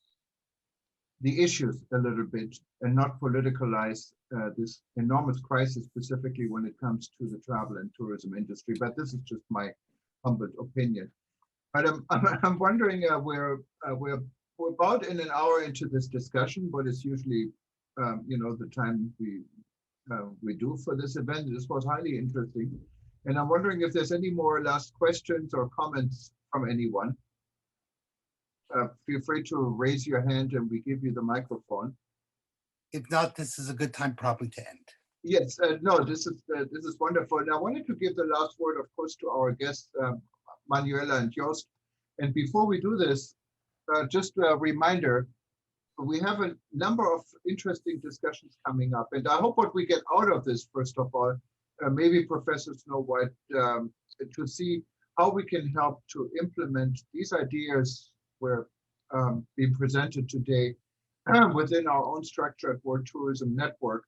the issues a little bit and not politicalize this enormous crisis, specifically when it comes to the travel and tourism industry. But this is just my humble opinion. But I'm wondering, we're about in an hour into this discussion, but it's usually, the time we do for this event. This was highly interesting. And I'm wondering if there's any more last questions or comments from anyone. Feel free to raise your hand and we give you the microphone. If not, this is a good time probably to end. Yes, no, this is wonderful. And I wanted to give the last word, of course, to our guests, Manuela and Jost. And before we do this, just a reminder, we have a number of interesting discussions coming up. And I hope what we get out of this, first of all, maybe Professor Snow White, to see how we can help to implement these ideas were being presented today within our own structure at World Tourism Network.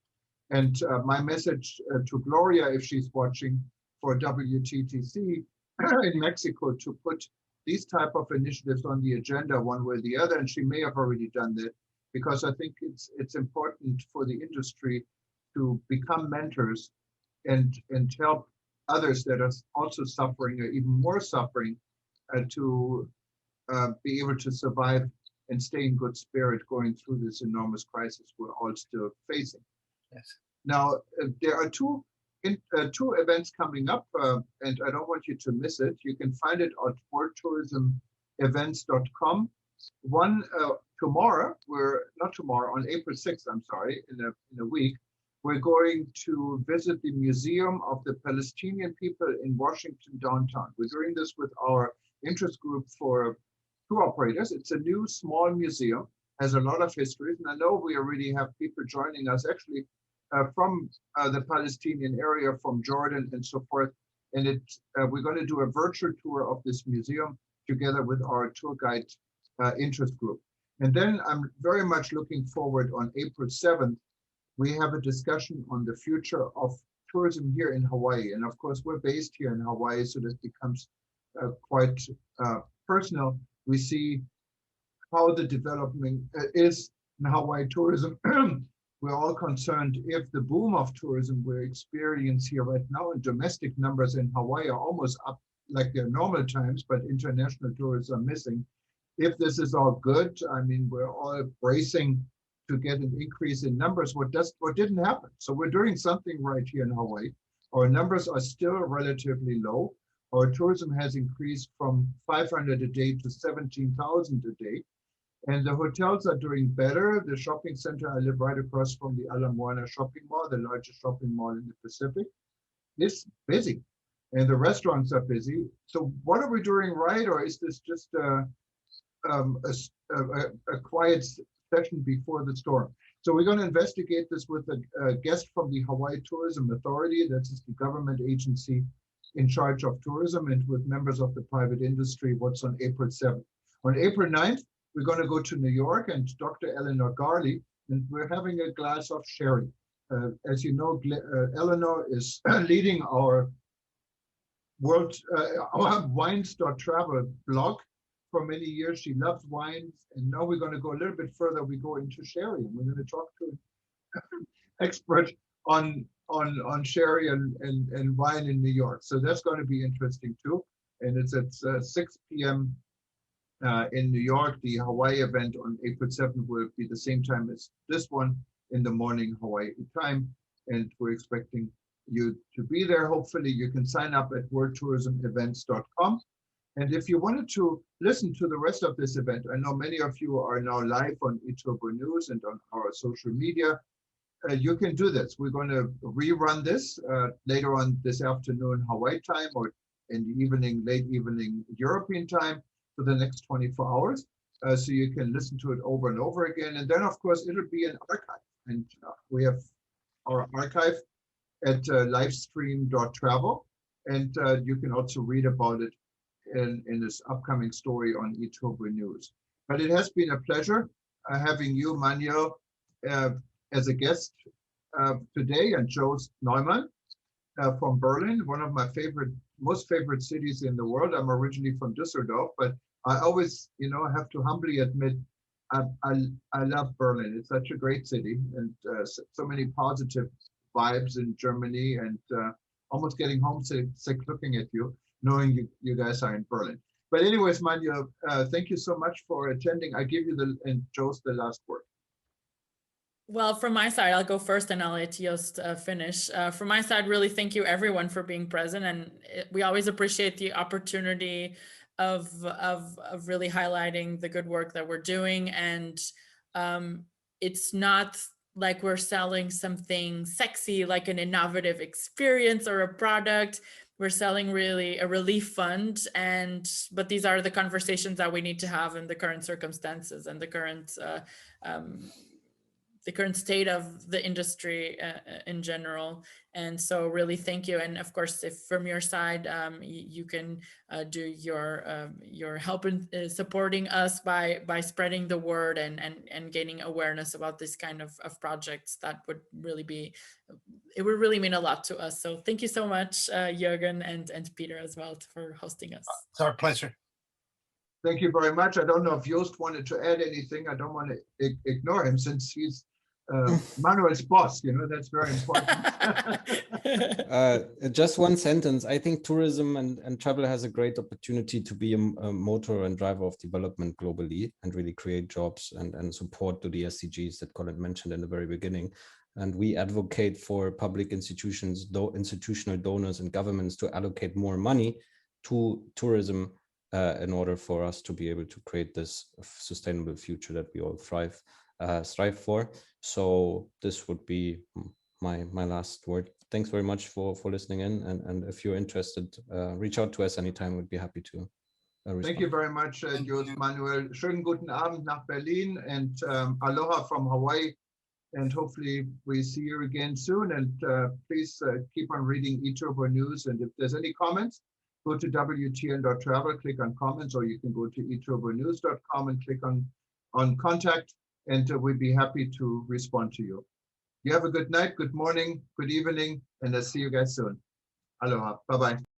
And my message to Gloria, if she's watching, for WTTC in Mexico, to put these type of initiatives on the agenda one way or the other, and she may have already done that, because I think it's important for the industry to become mentors and help others that are also suffering or even more suffering to be able to survive and stay in good spirit going through this enormous crisis we're all still facing. Yes. Now, there are two events coming up, and I don't want you to miss it. You can find it at worldtourismevents.com. One tomorrow, on April 6th, I'm sorry, in a week, we're going to visit the Museum of the Palestinian People in Washington downtown. We're doing this with our interest group for tour operators. It's a new small museum, has a lot of history, and I know we already have people joining us. Actually, from the Palestinian area, from Jordan and so forth. And we're going to do a virtual tour of this museum together with our tour guide interest group. And then I'm very much looking forward on April 7th, we have a discussion on the future of tourism here in Hawaii. And of course, we're based here in Hawaii, so this becomes quite personal. We see how the development is in Hawaii tourism. We're all concerned if the boom of tourism we experience here right now, and domestic numbers in Hawaii are almost up like their normal times, but international tourists are missing. If this is all good, I mean, we're all bracing to get an increase in numbers. What didn't happen? So we're doing something right here in Hawaii. Our numbers are still relatively low. Our tourism has increased from 500 a day to 17,000 a day. And the hotels are doing better. The shopping center, I live right across from the Ala Moana shopping mall, the largest shopping mall in the Pacific, is busy. And the restaurants are busy. So what are we doing right? Or is this just a quiet session before the storm? So we're going to investigate this with a guest from the Hawaii Tourism Authority. That is the government agency in charge of tourism, and with members of the private industry. What's on April 7th? On April 9th, we're going to go to New York and Dr. Eleanor Garley, and we're having a glass of sherry. As you know, Eleanor is leading our our wines.travel blog for many years. She loves wines, and now we're going to go a little bit further. We go into sherry, and we're going to talk to an expert on sherry and wine in New York. So that's going to be interesting too. And it's at 6 p.m. In New York. The Hawaii event on April 7th will be the same time as this one, in the morning Hawaii time. And we're expecting you to be there. Hopefully you can sign up at worldtourismevents.com. And if you wanted to listen to the rest of this event, I know many of you are now live on Itobo News and on our social media. You can do this. We're going to rerun this later on this afternoon Hawaii time, or in the evening, late evening European time, for the next 24 hours. So you can listen to it over and over again. And then, of course, it'll be an archive. And we have our archive at livestream.travel. And you can also read about it in this upcoming story on Itobo News. But it has been a pleasure having you, Manuel, as a guest today, and Joost Neumann from Berlin, one of my most favorite cities in the world. I'm originally from Düsseldorf, but I always, have to humbly admit, I love Berlin. It's such a great city, and so many positive vibes in Germany, and almost getting homesick looking at you, knowing you guys are in Berlin. But anyways, Manuel, thank you so much for attending. I give you and Joost the last word. Well, from my side, I'll go first and I'll let Joost finish. From my side, really thank you everyone for being present. And we always appreciate the opportunity of really highlighting the good work that we're doing. And it's not like we're selling something sexy, like an innovative experience or a product. We're selling really a relief fund, but these are the conversations that we need to have in the current circumstances and the current state of the industry in general. And so really thank you. And of course, if from your side, you can do your help in supporting us by spreading the word and gaining awareness about this kind of projects, that would really mean a lot to us. So thank you so much, Jürgen and Peter as well, for hosting us. It's our pleasure. Thank you very much. I don't know if Joost wanted to add anything. I don't want to ignore him, since he's Manuel's boss, that's very important. Just one sentence. I think tourism and travel has a great opportunity to be a motor and driver of development globally, and really create jobs and support to the SDGs that Colin mentioned in the very beginning. And we advocate for public institutions, institutional donors and governments to allocate more money to tourism in order for us to be able to create this sustainable future that we all strive for. So this would be my last word. Thanks very much for listening in, and if you're interested, reach out to us anytime. We'd be happy to respond. Thank you very much, Joost, Manuel. Schönen guten Abend nach Berlin, and aloha from Hawaii. and hopefully we see you again soon. And please keep on reading eTurbo News. And if there's any comments, go to WTN.travel, click on comments, or you can go to eturbonews.com and click on contact, and we'd be happy to respond to you. You have a good night, good morning, good evening, and I'll see you guys soon. Aloha. Bye-bye.